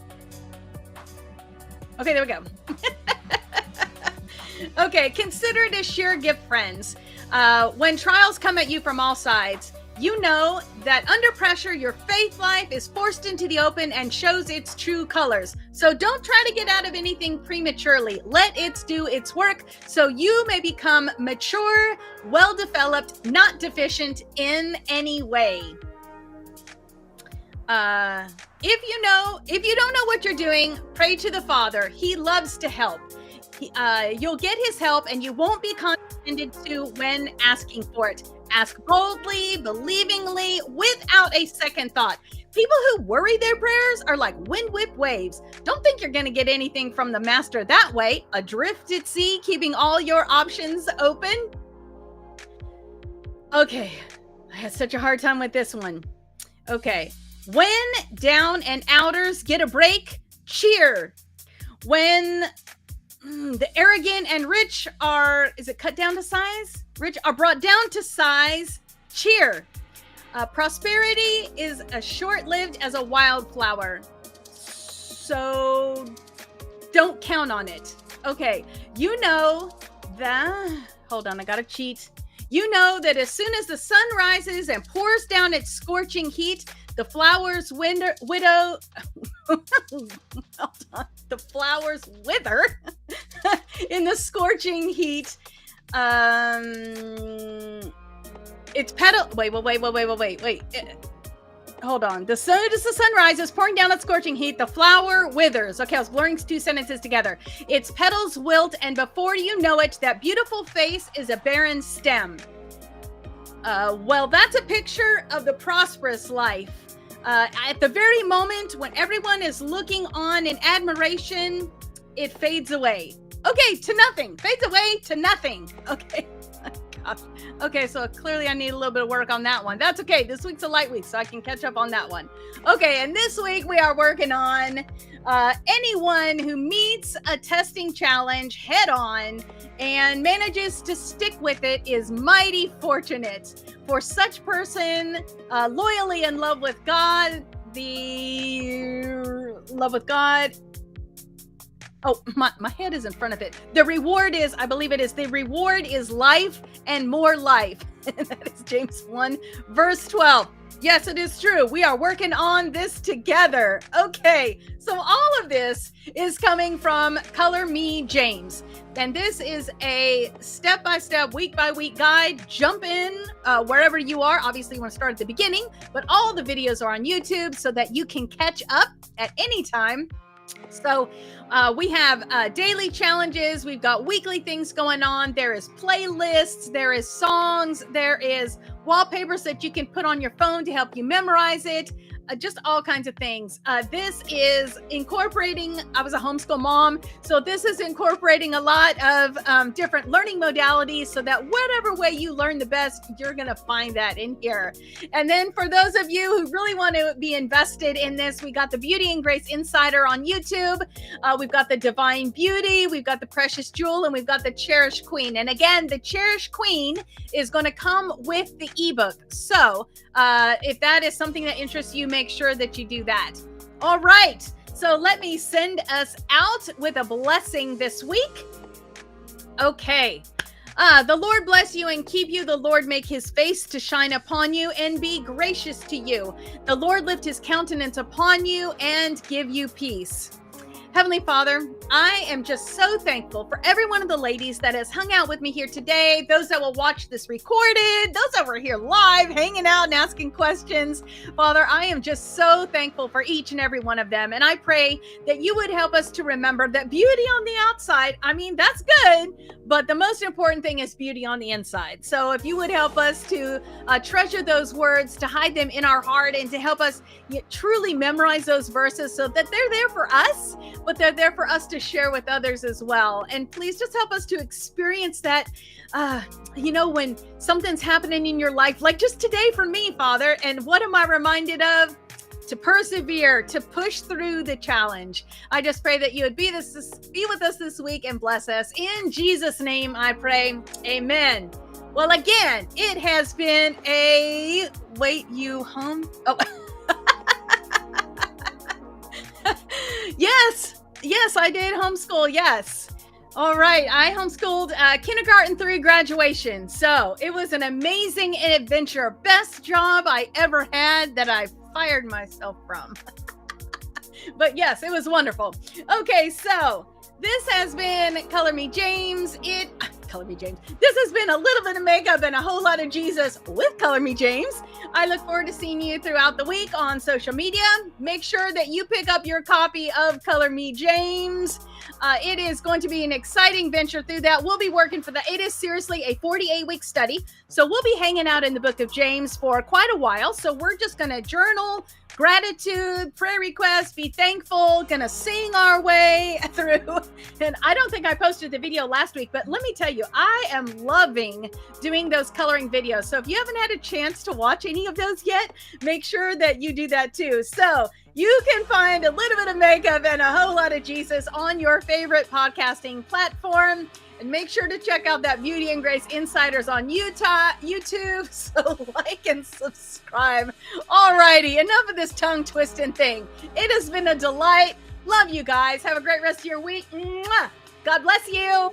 Okay, there we go. Okay, consider it a sheer gift, friends. When trials come at you from all sides, you know that under pressure, your faith life is forced into the open and shows its true colors. So don't try to get out of anything prematurely. Let it do its work so you may become mature, well-developed, not deficient in any way. If you don't know what you're doing, pray to the Father. He loves to help. You'll get his help, and you won't be condescended to when asking for it. Ask boldly, believingly, without a second thought. People who worry their prayers are like wind-whipped waves. Don't think you're going to get anything from the Master that way. Adrift at sea, keeping all your options open. Okay, I had such a hard time with this one. Okay, when down and outers get a break, cheer. When the arrogant and rich are, is it cut down to size? Rich are brought down to size, cheer. Prosperity is as short-lived as a wildflower. So don't count on it. Okay, you know that, hold on, I gotta cheat. You know that as soon as the sun rises and pours down its scorching heat, the flowers wither. The flowers wither in the scorching heat. It's petal. Wait. Hold on. As soon as the sun rises, pouring down its scorching heat, the flower withers. Okay, I was blurring two sentences together. Its petals wilt, and before you know it, that beautiful face is a barren stem. Well, that's a picture of the prosperous life. At the very moment when everyone is looking on in admiration, it fades away. Okay, to nothing. Fades away to nothing. Okay. Gosh. Okay, so clearly I need a little bit of work on that one. That's okay. This week's a light week, so I can catch up on that one. Okay, and this week we are working on anyone who meets a testing challenge head on and manages to stick with it is mighty fortunate. For such person, loyally in love with God, oh, my head is in front of it. The reward is, I believe it is, the reward is life and more life. That is James 1, verse 12. Yes, it is true. We are working on this together. Okay, so all of this is coming from Color Me James. And this is a step-by-step, week-by-week guide. Jump in wherever you are. Obviously, you want to start at the beginning, but all the videos are on YouTube so that you can catch up at any time. So we have daily challenges. We've got weekly things going on. There is playlists. There is songs. There is wallpapers that you can put on your phone to help you memorize it. Just all kinds of things. This is incorporating, I was a homeschool mom, so this is incorporating a lot of different learning modalities so that whatever way you learn the best, you're going to find that in here. And then for those of you who really want to be invested in this, we got the Beauty and Grace Insider on YouTube. We've got the Divine Beauty, we've got the Precious Jewel, and we've got the Cherished Queen. And again, the Cherished Queen is going to come with the ebook. So if that is something that interests you, make sure that you do that. All right. So let me send us out with a blessing this week. Okay. The Lord bless you and keep you. The Lord make his face to shine upon you and be gracious to you. The Lord lift his countenance upon you and give you peace. Heavenly Father, I am just so thankful for every one of the ladies that has hung out with me here today, those that will watch this recorded, those that were here live, hanging out and asking questions. Father, I am just so thankful for each and every one of them. And I pray that you would help us to remember that beauty on the outside, I mean, that's good, but the most important thing is beauty on the inside. So if you would help us to treasure those words, to hide them in our heart, and to help us truly memorize those verses so that they're there for us, but they're there for us to share with others as well. And please just help us to experience that, when something's happening in your life, like just today for me, Father. And what am I reminded of? To persevere, to push through the challenge. I just pray that you would be with us this week and bless us. In Jesus' name I pray, amen. Well, again, it has been a, wait, you home? Oh, Yes, I did homeschool. Yes. All right. I homeschooled kindergarten through graduation. So it was an amazing adventure. Best job I ever had that I fired myself from. But yes, it was wonderful. Okay, so this has been Color Me James. This has been a little bit of makeup and a whole lot of Jesus with Color Me James. I look forward to seeing you throughout the week on social media. Make sure that you pick up your copy of Color Me James. It is going to be an exciting venture through that. We'll be working for that. It is seriously a 48-week study. So we'll be hanging out in the book of James for quite a while. So we're just going to journal, gratitude, prayer requests, be thankful, gonna sing our way through. And I don't think I posted the video last week, but let me tell you, I am loving doing those coloring videos. So if you haven't had a chance to watch any of those yet, make sure that you do that too. So you can find a little bit of makeup and a whole lot of Jesus on your favorite podcasting platform. And make sure to check out that Beauty and Grace Insiders on YouTube. So like and subscribe. Alrighty, enough of this tongue twisting thing. It has been a delight. Love you guys. Have a great rest of your week. Mwah! God bless you.